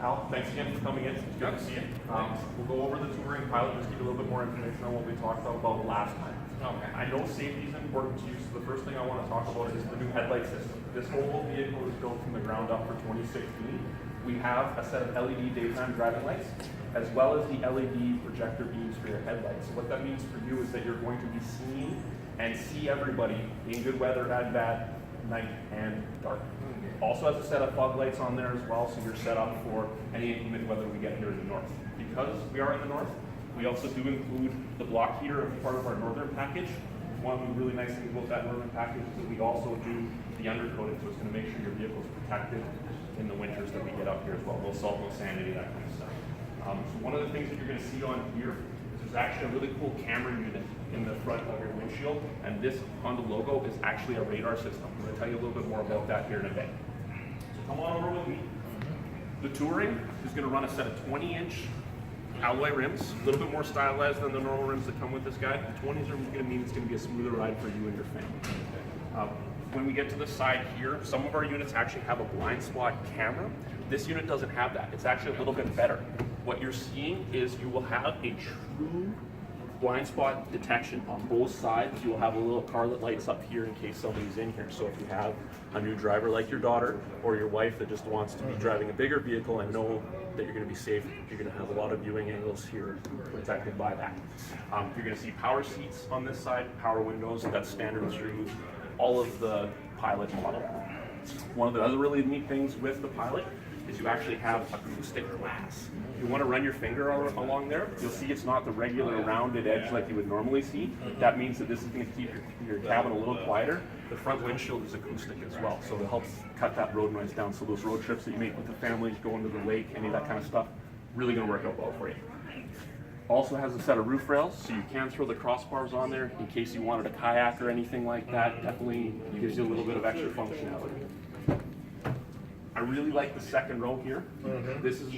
Al, thanks again for coming in. It's good to see you. We'll go over the touring pilot, just give you a little bit more information on what we talked about last time. Okay. I know safety is important to you, so the first thing I want to talk about is the new headlight system. This whole vehicle is built from the ground up for 2016. We have a set of LED daytime driving lights, as well as the LED projector beams for your headlights. So what that means for you is that you're going to be seen and see everybody in good weather and bad, night and dark. Also has a set of fog lights on there as well, so you're set up for any inclement weather we get here in the north. Because we are in the north, we also do include the block heater as part of our northern package. One of the really nice things about that northern package is that we also do the undercoating, so it's going to make sure your vehicle's protected in the winters that we get up here as well. No salt, no sand, any of that kind of stuff. So one of the things that you're going to see on here is there's actually a really cool camera unit in the front of your windshield, and this Honda logo is actually a radar system. I'm going to tell you a little bit more about that here in a bit. So come on over with me. The Touring is going to run a set of 20-inch alloy rims, a little bit more stylized than the normal rims that come with this guy. The 20s are going to mean it's going to be a smoother ride for you and your family. When we get to the side here, some of our units actually have a blind spot camera. This unit doesn't have that. It's actually a little bit better. What you're seeing is you will have a true blind spot detection on both sides. You will have a little car that lights up here in case somebody's in here. So if you have a new driver like your daughter or your wife that just wants to be driving a bigger vehicle and know that you're going to be safe, you're going to have a lot of viewing angles here protected by that. You're going to see power seats on this side, power windows. That's standard through all of the Pilot model. One of the other really neat things with the Pilot is you actually have acoustic glass. If you want to run your finger along there, you'll see it's not the regular rounded edge like you would normally see. That means that this is going to keep your cabin a little quieter. The front windshield is acoustic as well, so it helps cut that road noise down. So those road trips that you make with the family, going to the lake, any of that kind of stuff, really going to work out well for you. Also has a set of roof rails, so you can throw the crossbars on there in case you wanted a kayak or anything like that. Definitely gives you a little bit of extra functionality. I really like the second row here. This is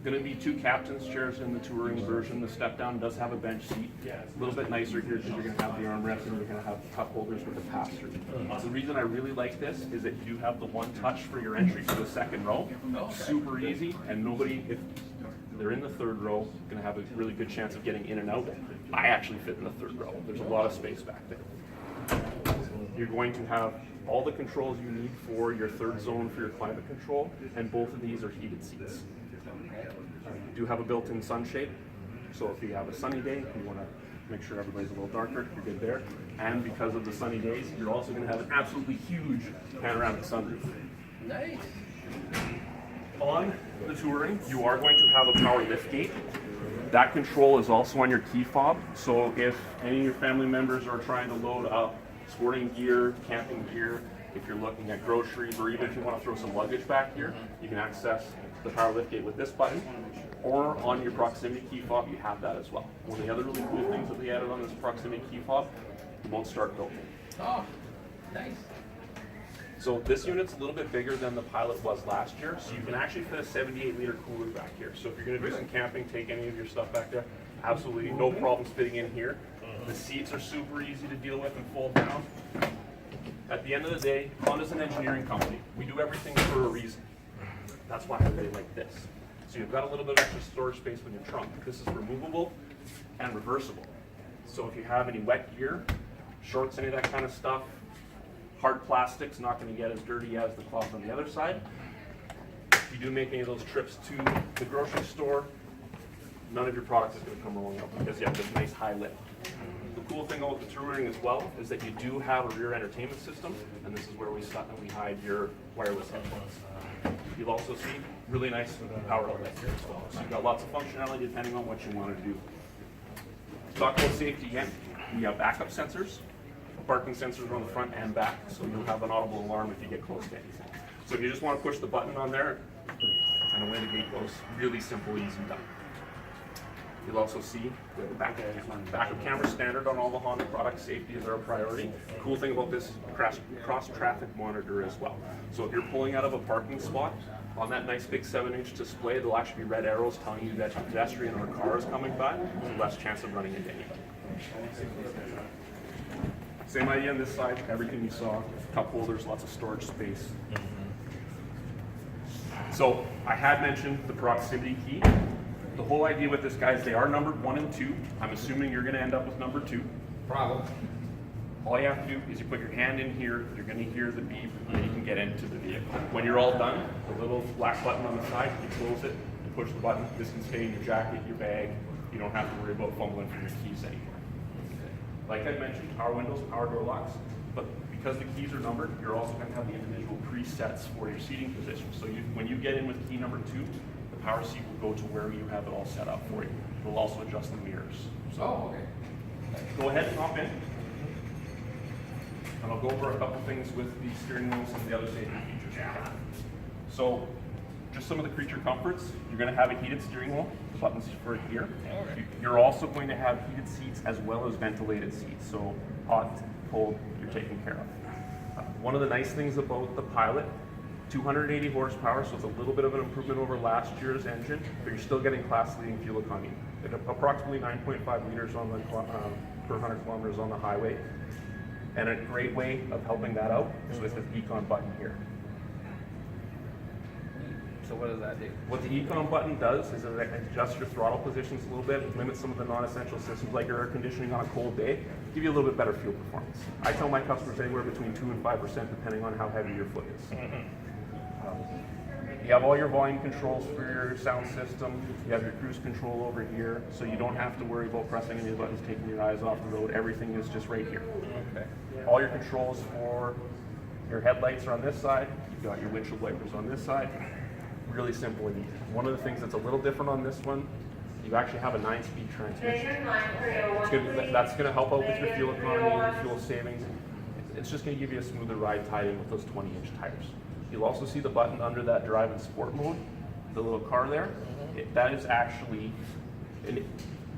going to be 2 captain's chairs in the touring version. The step down does have a bench seat. A little bit nicer here because you're going to have the armrest and you're going to have cup holders with the pass-through. The reason I really like this is that you do have the one touch for your entry to the second row. Super easy, and nobody, if they're in the third row, going to have a really good chance of getting in and out. I actually fit in the third row. There's a lot of space back there. You're going to have all the controls you need for your third zone for your climate control, and both of these are heated seats. You do have a built-in sunshade, so if you have a sunny day, you want to make sure everybody's a little darker, you're good there. And because of the sunny days, you're also going to have an absolutely huge panoramic sunroof. Nice. On the Touring, you are going to have a power lift gate. That control is also on your key fob, so if any of your family members are trying to load up sporting gear, camping gear, if you're looking at groceries, or even if you want to throw some luggage back here, you can access the power lift gate with this button, or on your proximity key fob, you have that as well. One of the other really cool things that we added on this proximity key fob, it won't start built in. Oh, nice. So this unit's a little bit bigger than the Pilot was last year, so you can actually fit a 78-liter cooler back here. So if you're going to do some camping, take any of your stuff back there, absolutely no problems fitting in here. The seats are super easy to deal with and fold down. At the end of the day, Honda's an engineering company. We do everything for a reason. That's why I really like this. So you've got a little bit of extra storage space in your trunk. This is removable and reversible. So if you have any wet gear, shorts, any of that kind of stuff, hard plastic's not going to get as dirty as the cloth on the other side. If you do make any of those trips to the grocery store, none of your products is going to come rolling out because you have this nice high lip. The cool thing about the Touring as well is that you do have a rear entertainment system, and this is where we hide your wireless headphones. You'll also see really nice power outlet here as well. So you've got lots of functionality depending on what you want to do. Talk about safety again. We have backup sensors, parking sensors on the front and back, so you'll have an audible alarm if you get close to anything. So if you just want to push the button on there, and away the gate goes. Really simple, easy done. You'll also see we have a backup camera. Backup camera standard on all the Honda products. Safety is our priority. The cool thing about this cross traffic monitor as well. So if you're pulling out of a parking spot, on that nice big 7-inch display, there'll actually be red arrows telling you that a pedestrian or a car is coming by, so less chance of running into anybody. Same idea on this side, everything you saw, cup holders, lots of storage space. So I had mentioned the proximity key. The whole idea with this, guys, they are numbered 1 and 2. I'm assuming you're going to end up with number 2. Problem. All you have to do is you put your hand in here, you're going to hear the beep, and then you can get into the vehicle. When you're all done, the little black button on the side, you close it, you push the button. This can stay in your jacket, your bag. You don't have to worry about fumbling for your keys anymore. Like I mentioned, power windows, power door locks, but because the keys are numbered, you're also going to have the individual presets for your seating position. So when you get in with key number 2, the power seat will go to where you have it all set up for you. It will also adjust the mirrors. So Okay. go ahead and hop in. And I'll go over a couple things with the steering wheels and the other safety features. So, just some of the creature comforts. You're going to have a heated steering wheel, the buttons for here. Alright. You're also going to have heated seats as well as ventilated seats. So, hot, cold, you're taken care of. One of the nice things about the Pilot, 280 horsepower, so it's a little bit of an improvement over last year's engine, but you're still getting class-leading fuel economy. At approximately 9.5 liters on the per 100 kilometers on the highway. And a great way of helping that out is with the Econ button here. So what does that do? What the Econ button does is it adjusts your throttle positions a little bit, limits some of the non-essential systems like your air conditioning on a cold day, give you a little bit better fuel performance. I tell my customers anywhere between 2 and 5% depending on how heavy your foot is. You have all your volume controls for your sound system. You have your cruise control over here, so you don't have to worry about pressing any buttons, taking your eyes off the road. Everything is just right here. Okay. All your controls for your headlights are on this side. You've got your windshield wipers on this side. Really simple and easy. One of the things that's a little different on this one, you actually have a 9-speed transmission. That's going to help out with your fuel economy, your fuel savings. It's just going to give you a smoother ride tied in with those 20-inch tires. You'll also see the button under that drive and sport mode, the little car there. That is actually an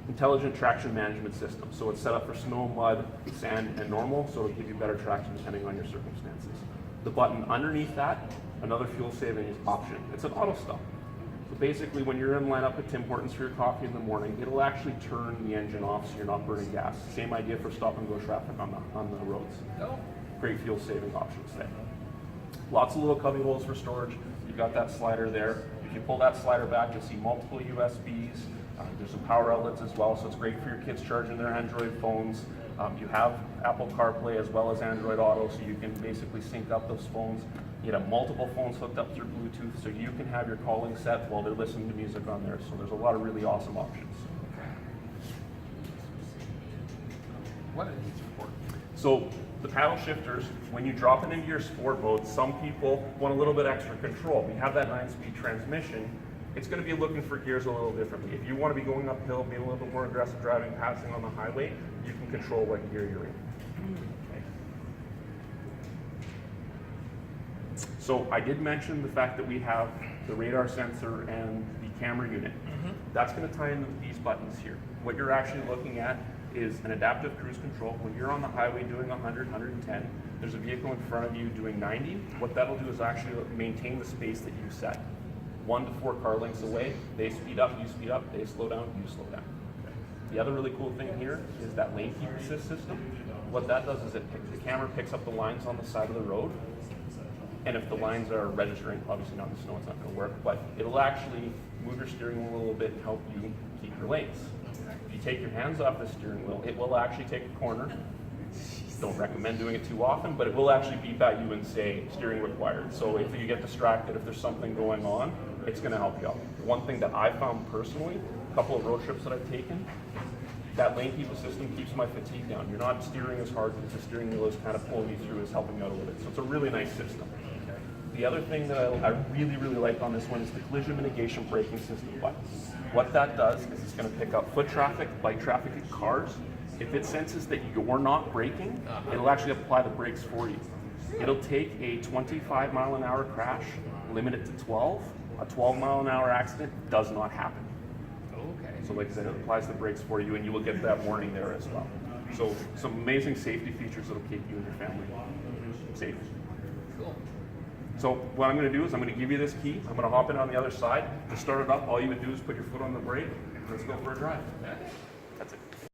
intelligent traction management system. So it's set up for snow, mud, sand, and normal, so it'll give you better traction depending on your circumstances. The button underneath that, another fuel savings option. It's an auto stop. So basically when you're in line up at Tim Hortons for your coffee in the morning, it'll actually turn the engine off so you're not burning gas. Same idea for stop and go traffic on the roads. Oh. Great fuel saving options there. Lots of little cubby holes for storage. You've got that slider there. If you pull that slider back, you'll see multiple USBs. There's some power outlets as well, so it's great for your kids charging their Android phones. You have Apple CarPlay as well as Android Auto, so you can basically sync up those phones. You have multiple phones hooked up through Bluetooth, so you can have your calling set while they're listening to music on there. So there's a lot of really awesome options. What is each support? So the paddle shifters, when you drop it into your sport mode, some people want a little bit extra control. We have that 9-speed transmission. It's going to be looking for gears a little differently. If you want to be going uphill, being a little bit more aggressive driving, passing on the highway, you can control what gear you're in. So I did mention the fact that we have the radar sensor and the camera unit. That's going to tie into these buttons here. What you're actually looking at is an adaptive cruise control. When you're on the highway doing 100, 110, there's a vehicle in front of you doing 90. What that'll do is actually maintain the space that you set. 1 to 4 car lengths away, they speed up, you speed up, they slow down, you slow down. The other really cool thing here is that lane keep assist system. What that does is the camera picks up the lines on the side of the road, and if the lines are registering, obviously not in the snow, it's not going to work, but it'll actually move your steering wheel a little bit and help you keep your lanes. If you take your hands off the steering wheel, it will actually take a corner. Don't recommend doing it too often, but it will actually beep at you and say steering required. So if you get distracted, if there's something going on, it's going to help you out. One thing that I found personally, a couple of road trips that I've taken, that lane keep system keeps my fatigue down. You're not steering as hard because the steering wheel is kind of pulling you through, is helping you out a little bit. So it's a really nice system. The other thing that I really, really like on this one is the collision mitigation braking system button. What that does is it's going to pick up foot traffic, bike traffic, and cars. If it senses that you're not braking, it'll actually apply the brakes for you. It'll take a 25-mile-an-hour crash, limit it to 12. A 12-mile-an-hour accident does not happen. Okay. So like I said, it applies the brakes for you, and you will get that warning there as well. So some amazing safety features that'll keep you and your family safe. Cool. So what I'm going to do is I'm going to give you this key. I'm going to hop in on the other side. To start it up, all you would do is put your foot on the brake. Let's go for a drive.